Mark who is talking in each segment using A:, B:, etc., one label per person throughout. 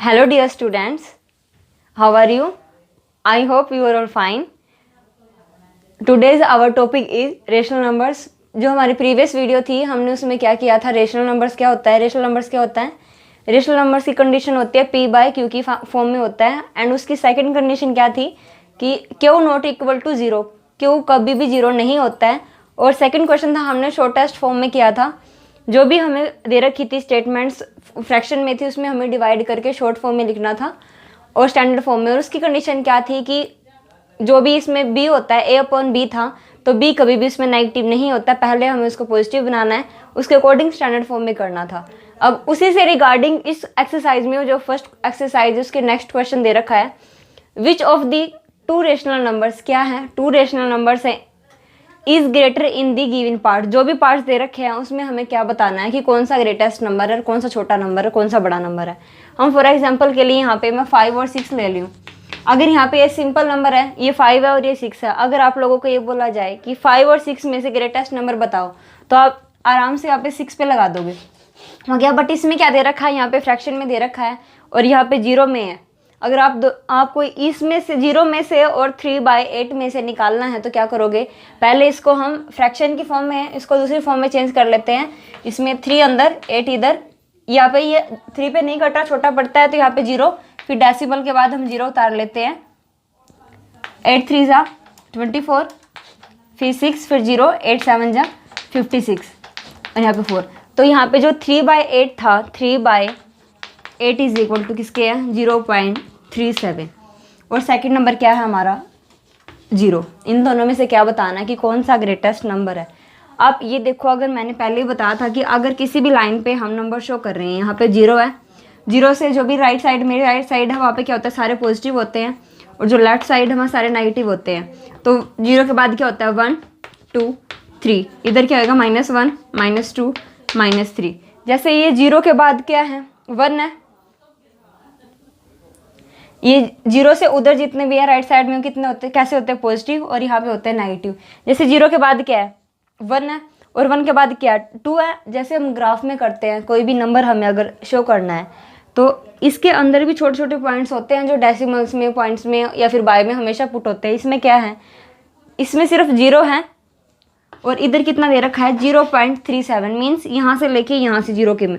A: Hello dear students, how are you? I hope you are all fine. Today's our topic is rational numbers. जो हमारी previous video थी हमने उसमें क्या किया था, रेशनल नंबर्स क्या होता है। रेशनल नंबर्स क्या होता है? रेशनल नंबर्स की कंडीशन होती है p बाय q की फॉर्म में होता है। एंड उसकी सेकंड कंडीशन क्या थी कि q not equal to zero, q कभी भी जीरो नहीं होता है। और सेकंड क्वेश्चन था हमने शॉर्टेस्ट फॉर्म में किया था, जो भी हमें दे रखी थी स्टेटमेंट्स फ्रैक्शन में थी उसमें हमें डिवाइड करके शॉर्ट फॉर्म में लिखना था और स्टैंडर्ड फॉर्म में। और उसकी कंडीशन क्या थी कि जो भी इसमें b होता है a/b था, तो b कभी भी इसमें नेगेटिव नहीं होता, पहले हमें उसको पॉजिटिव बनाना है, उसके अकॉर्डिंग स्टैंडर्ड फॉर्म में करना था। अब उसी से रिगार्डिंग इस एक्सरसाइज में जो फर्स्ट एक्सरसाइज है उसके नेक्स्ट क्वेश्चन दे रखा है, which of the two rational numbers, क्या है टू रेशनल नंबर्स है, is greater in the given part. जो भी पार्ट्स दे रखे हैं उसमें हमें क्या बताना है कि कौन सा ग्रेटेस्ट नंबर है, कौन सा छोटा नंबर है, कौन सा बड़ा नंबर है। हम फॉर एग्जांपल के लिए यहाँ पे मैं 5 और 6 ले लूँ। अगर यहाँ पे ये सिंपल नंबर है, ये 5 है और ये 6 है, अगर आप लोगों को ये बोला जाए कि 5 और 6 में से ग्रेटेस्ट नंबर बताओ, तो आप आराम से यहाँ पे 6 पे लगा दोगे हो गया। बट इसमें क्या दे रखा है, यहाँ पे फ्रैक्शन में दे रखा है और यहाँ पे जीरो में है। अगर आपको इसमें से जीरो में से और 3/8 में से निकालना है तो क्या करोगे, पहले इसको हम फ्रैक्शन की फॉर्म में है, इसको दूसरी फॉर्म में चेंज कर लेते हैं। इसमें 3 अंदर 8 इधर, यहाँ पे ये 3 पे नहीं कटा, छोटा पड़ता है तो यहाँ पे जीरो, फिर डेसिमल के बाद हम जीरो उतार लेते हैं। 8 3 जा 24, फिर 6, फिर 0, 8 7 जा 56 और यहाँ पे 4। तो यहाँ पे जो 3/8 था, 3/8 इज इक्वल टू किसके है, 0.37। और सेकंड नंबर क्या है हमारा, 0। इन दोनों में से क्या बताना है कि कौन सा ग्रेटेस्ट नंबर है। आप ये देखो, अगर मैंने पहले ही बताया था कि अगर किसी भी लाइन पे हम नंबर शो कर रहे हैं, यहाँ पे 0 है, 0 से जो भी राइट साइड मेरी राइट साइड है वहाँ पे क्या होता है, सारे पॉजिटिव होते हैं, और जो लेफ्ट साइड है वहाँ सारे नेगेटिव होते हैं। तो 0 के बाद क्या होता है, 1 2 3, इधर क्या होगा, -1 -2 -3। जैसे ये 0 के बाद क्या है, 1 है, ये 0 से उधर जितने भी है राइट साइड में कितने होते हैं, कैसे होते हैं, पॉजिटिव, और यहाँ पे होते हैं नेगेटिव। जैसे 0 के बाद क्या है, 1 है, और 1 के बाद क्या है, 2 है। जैसे हम ग्राफ में करते हैं, कोई भी नंबर हमें अगर शो करना है तो इसके अंदर भी छोटे छोटे पॉइंट्स होते हैं जो डेसिमल्स में, पॉइंट्स में या फिर बाय में हमेशा पुट होते हैं। इसमें क्या है, इसमें सिर्फ 0 है और इधर कितना दे रखा है, 0.37, मीन्स यहाँ से लेके यहाँ से 0 के में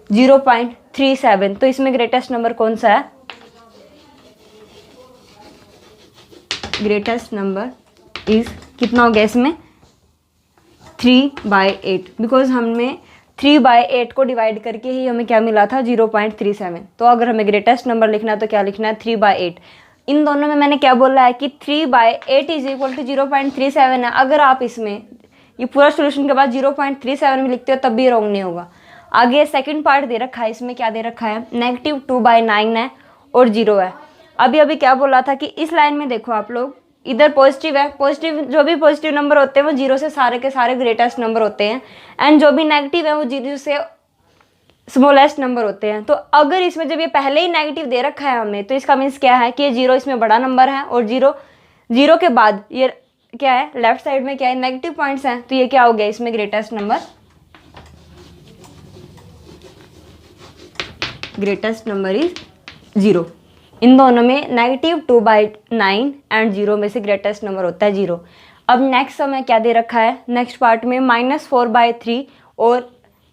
A: 0.37। तो इसमें ग्रेटेस्ट नंबर कौन सा है, ग्रेटेस्ट नंबर इज कितना हो गया इसमें, 3/8, बिकॉज हमने 3/8 को डिवाइड करके ही हमें क्या मिला था, 0.37। तो अगर हमें ग्रेटेस्ट नंबर लिखना है तो क्या लिखना है, 3/8। इन दोनों में मैंने क्या बोला है कि 3/8 इज इक्वल टू 0.37 है। अगर आप इसमें ये पूरा सोल्यूशन के बाद 0.37 में लिखते हो तब भी रॉन्ग नहीं होगा। आगे सेकंड पार्ट दे रखा है, इसमें क्या दे रखा है, -2/9 है और 0 है। अभी क्या बोला था कि इस लाइन में देखो आप लोग, इधर पॉजिटिव है, पॉजिटिव जो भी पॉजिटिव नंबर होते हैं वो 0 से सारे के सारे ग्रेटेस्ट नंबर होते हैं, एंड जो भी नेगेटिव है वो 0 से स्मॉलेस्ट नंबर होते हैं। तो अगर इसमें जब ये पहले ही नेगेटिव दे रखा है हमें, तो इसका मीन्स क्या है कि ये 0 इसमें बड़ा नंबर है, और 0 के बाद ये क्या है, लेफ्ट साइड में क्या है, नेगेटिव पॉइंट्स हैं, तो ये क्या हो गया इसमें greatest number, greatest number is 0। इन दोनों में -2/9 एंड 0 में से ग्रेटेस्ट नंबर होता है 0। अब नेक्स्ट हमें क्या दे रखा है, नेक्स्ट पार्ट में -4/3 और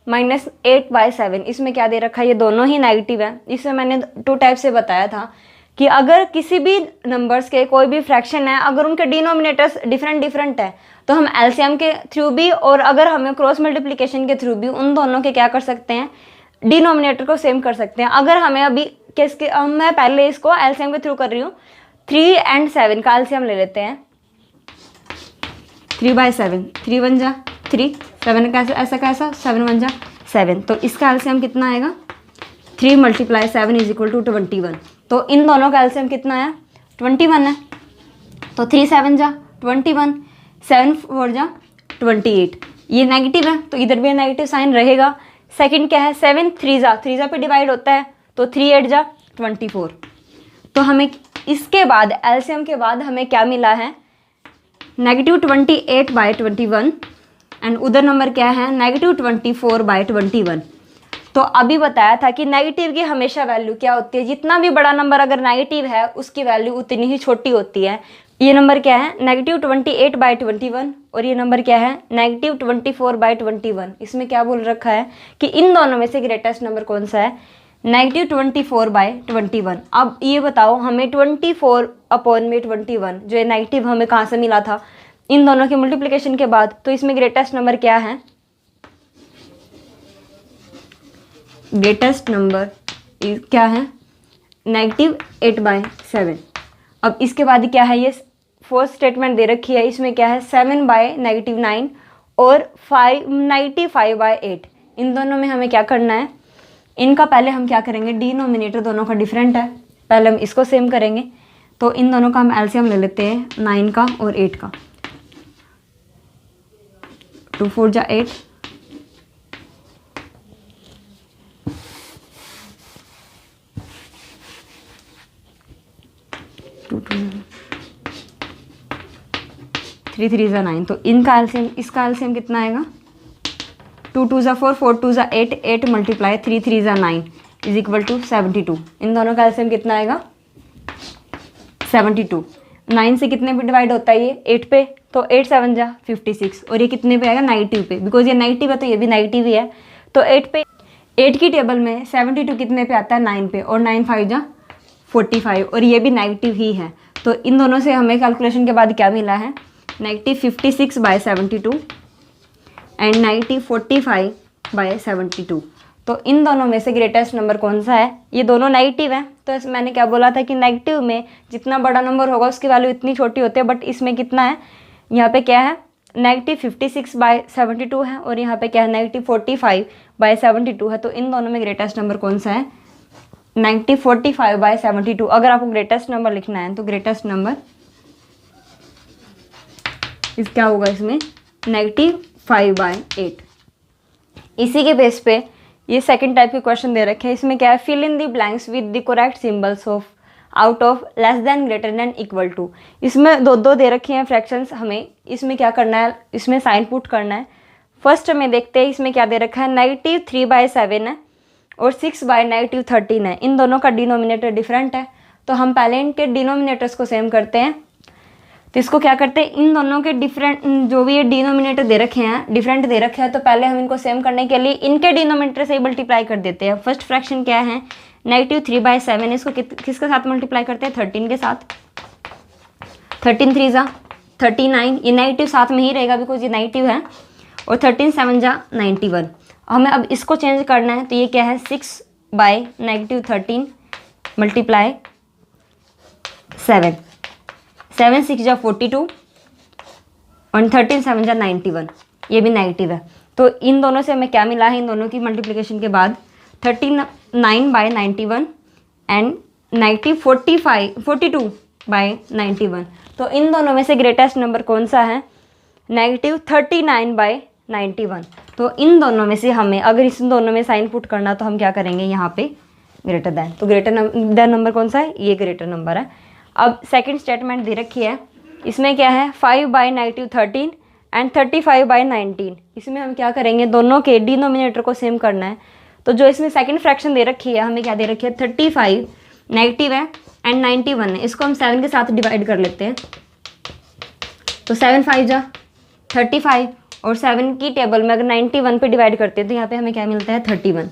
A: -8/7, इसमें क्या दे रखा है, ये दोनों ही नेगेटिव है। इसमें मैंने 2 टाइप से बताया था कि अगर किसी भी नंबर्स के कोई भी फ्रैक्शन है, अगर उनके डिनोमिनेटर्स डिफरेंट है तो हम एलसीएम के थ्रू भी, और अगर हमें क्रॉस मल्टीप्लिकेशन के थ्रू भी उन दोनों के क्या कर सकते हैं, डिनोमिनेटर को सेम कर सकते हैं। अगर हमें अभी मैं पहले इसको एलसीएम के थ्रू कर रही हूँ, 3 और 7 का एलसीएम ले लेते हैं। 3/7, 3 1 जा 3, 7 कैसा ऐसा कैसा, 7 1 जा 7, तो इसका एलसीएम कितना आएगा, 3 × 7 इज इक्वल टू 21। तो इन दोनों का एलसीएम कितना है, 21 है। तो 3 7 जा 21, 7 4 जा 28। ये नेगेटिव है तो इधर भी नेगेटिव साइन रहेगा। सेकंड क्या है, 7 3 जा पे डिवाइड होता है, तो 3 8 जा 24। तो हमें इसके बाद एलसीएम के बाद हमें क्या मिला है, -28/21, एंड उधर नंबर क्या है, -24/21। तो अभी बताया था कि नेगेटिव की हमेशा वैल्यू क्या होती है, जितना भी बड़ा नंबर अगर नेगेटिव है उसकी वैल्यू उतनी ही छोटी होती है। ये नंबर क्या है, -28/21, और ये नंबर क्या है, -24/21। इसमें क्या बोल रखा है कि इन दोनों में से ग्रेटेस्ट नंबर कौन सा है, -24/21। अब ये बताओ हमें 24/21 जो है नेगेटिव हमें कहाँ से मिला था, इन दोनों के मल्टीप्लिकेशन के बाद। तो इसमें ग्रेटेस्ट नंबर क्या है, ग्रेटेस्ट नंबर क्या है, -8/7। अब इसके बाद क्या है, ये फोर्थ स्टेटमेंट दे रखी है, इसमें क्या है 7/-9 और 95/8। इन दोनों में हमें क्या करना है, इनका पहले हम क्या करेंगे, डिनोमिनेटर दोनों का डिफरेंट है, पहले हम इसको सेम करेंगे। तो इन दोनों का हम एलसीएम ले लेते हैं, 9 का और 8 का। 2 4 जा 8, 3 3 जा 9। तो इनका एलसीएम, इसका एलसीएम कितना आएगा, 2 2 जा 4, 4 2 जा 8, 8 × 3 3 जा 9 = 72। इन दोनों का एलसीएम कितना आएगा, 72। 9 से कितने पे डिवाइड होता है, ये 8 पे, तो 8 7 जा 56। और ये कितने पे आएगा, नेगेटिव पे, बिकॉज ये नेगेटिव है तो ये भी नेगेटिव ही है। तो 8 पे, 8 की टेबल में 72 कितने पे आता है, 9 पे, और 9 5 जा 45, और ये भी नेगेटिव ही है। तो इन दोनों से हमें कैलकुलेशन के बाद क्या मिला है, -56/72 एंड -45/72। तो इन दोनों में से ग्रेटेस्ट नंबर कौन सा है, ये दोनों नेगेटिव है। तो मैंने क्या बोला था कि नेगेटिव में जितना बड़ा नंबर होगा उसकी वैल्यू इतनी छोटी होती है, बट इसमें कितना है, यहाँ पे क्या है, -56/72 है, और यहाँ पे क्या है, -45/72 है। तो इन दोनों में ग्रेटेस्ट नंबर कौन सा है, -45/72। अगर आपको ग्रेटेस्ट नंबर लिखना है तो ग्रेटेस्ट नंबर क्या होगा, इसमें -5/8। इसी के बेस पे ये सेकंड टाइप के क्वेश्चन दे रखे हैं। इसमें क्या है, fill in the blanks with the correct symbols of out of less than, greater than, equal to. इसमें दो दे रखे हैं फ्रैक्शंस, हमें इसमें क्या करना है, इसमें साइन पुट करना है। फर्स्ट में देखते हैं इसमें क्या दे रखा है, -3/7 है और 6/-13 है। इन दोनों का डिनोमिनेटर डिफरेंट है, तो हम पहले इनके डिनोमिनेटर्स को सेम करते हैं। तो इसको क्या करते हैं, इन दोनों के डिफरेंट जो भी ये डिनोमिनेटर दे रखे हैं, डिफरेंट दे रखे हैं, तो पहले हम इनको सेम करने के लिए इनके डिनोमिनेटर से मल्टीप्लाई कर देते हैं। फर्स्ट फ्रैक्शन क्या है, -3/7, इसको किसके साथ मल्टीप्लाई करते हैं, 13 के साथ। 13 3 जा 39, ये नेगेटिव साथ में ही रहेगा बिकॉज ये नेगेटिव है, और 13 7 जा 91। हमें अब इसको चेंज करना है, तो ये क्या है, 6/-13 मल्टीप्लाई 7, 7 6 जा 42 और 13 7 जा 91, ये भी नेगेटिव है। तो इन दोनों से हमें क्या मिला है, इन दोनों की मल्टीप्लिकेशन के बाद 39/91 एंड -42/91। तो इन दोनों में से ग्रेटेस्ट नंबर कौन सा है, -39/91। तो इन दोनों में से हमें अगर इस दोनों में साइन पुट करना तो हम क्या करेंगे, यहाँ पे ग्रेटर दैन। तो ग्रेटर दैन नंबर कौन सा है, ये ग्रेटर नंबर है। अब सेकंड स्टेटमेंट दे रखी है, इसमें क्या है, 5/-13 एंड 35/19। इसमें हम क्या करेंगे, दोनों के डिनोमिनेटर को सेम करना है। तो जो इसमें सेकंड फ्रैक्शन दे रखी है, हमें क्या दे रखी है, 35 नेगेटिव है एंड 91 है, इसको हम 7 के साथ डिवाइड कर लेते हैं। तो 7 5 जा 35, और 7 की टेबल में अगर 91 पे डिवाइड करते हैं तो यहाँ पे हमें क्या मिलता है, 13।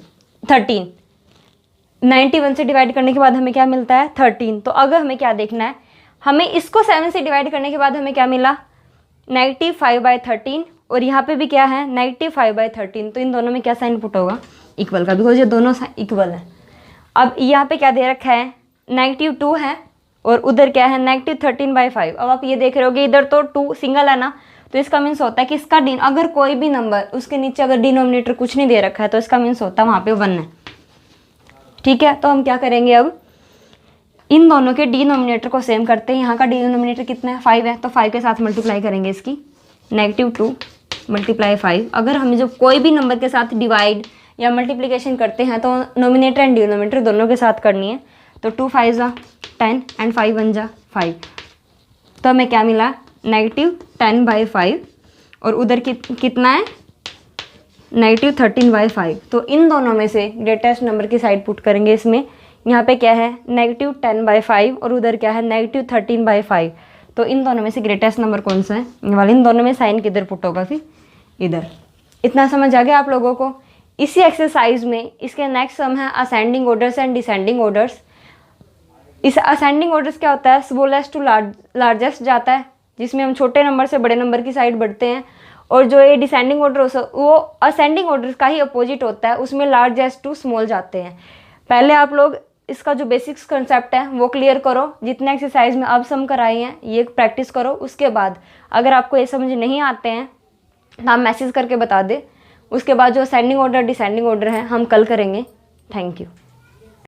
A: 91 से डिवाइड करने के बाद हमें क्या मिलता है, 13। तो अगर हमें क्या देखना है, हमें इसको 7 से डिवाइड करने के बाद हमें क्या मिला, -5/13, और यहाँ पे भी क्या है, -5/13। तो इन दोनों में क्या साइन पुट होगा, इक्वल का, बिकॉज ये दोनों इक्वल है। अब यहाँ पे क्या दे रखा है, -2 है और उधर क्या है, -13/5। अब आप ये देख रहे होगे इधर तो 2 सिंगल है ना, तो इसका मीन्स होता है कि इसका अगर कोई भी नंबर उसके नीचे अगर डिनोमिनेटर कुछ नहीं दे रखा है तो इसका मीन्स होता है वहाँ पे 1 है। ठीक है, तो हम क्या करेंगे, अब इन दोनों के डिनोमिनेटर को सेम करते हैं। यहाँ का डिनोमिनेटर कितना है, 5 है, तो 5 के साथ मल्टीप्लाई करेंगे इसकी, -2 × 5। अगर हमें जो कोई भी नंबर के साथ डिवाइड या मल्टीप्लिकेशन करते हैं तो नोमिनेटर एंड डिनोमिनेटर दोनों के साथ करनी है। तो 2 5 जा 10 एंड 5 1 जा 5। तो हमें क्या मिला, -10/5, और उधर कितना है, -13/5। तो इन दोनों में से ग्रेटेस्ट नंबर की साइड पुट करेंगे। इसमें यहाँ पे क्या है -10/5 और उधर क्या है -13/5। तो इन दोनों में से ग्रेटेस्ट नंबर कौन सा है, ये वाले। इन दोनों में साइन किधर पुट होगा, फिर इधर। इतना समझ आ गया आप लोगों को। इसी एक्सरसाइज में इसके नेक्स्ट सम है ascending orders and descending orders. इस असेंडिंग ऑर्डर्स क्या होता है, स्मॉलेस्ट टू लार्जेस्ट जाता है, जिसमें हम छोटे नंबर से बड़े नंबर की साइड बढ़ते हैं। और जो ये डिसेंडिंग ऑर्डर वो असेंडिंग ऑर्डर का ही अपोजिट होता है, उसमें लार्जेस्ट टू स्मॉल जाते हैं। पहले आप लोग इसका जो बेसिक्स कंसेप्ट है वो क्लियर करो। जितने एक्सरसाइज में अब सम कराए हैं ये प्रैक्टिस करो। उसके बाद अगर आपको ये समझ नहीं आते हैं तो आप मैसेज करके बता दे। उसके बाद जो असेंडिंग ऑर्डर डिसेंडिंग ऑर्डर है हम कल करेंगे। Thank you.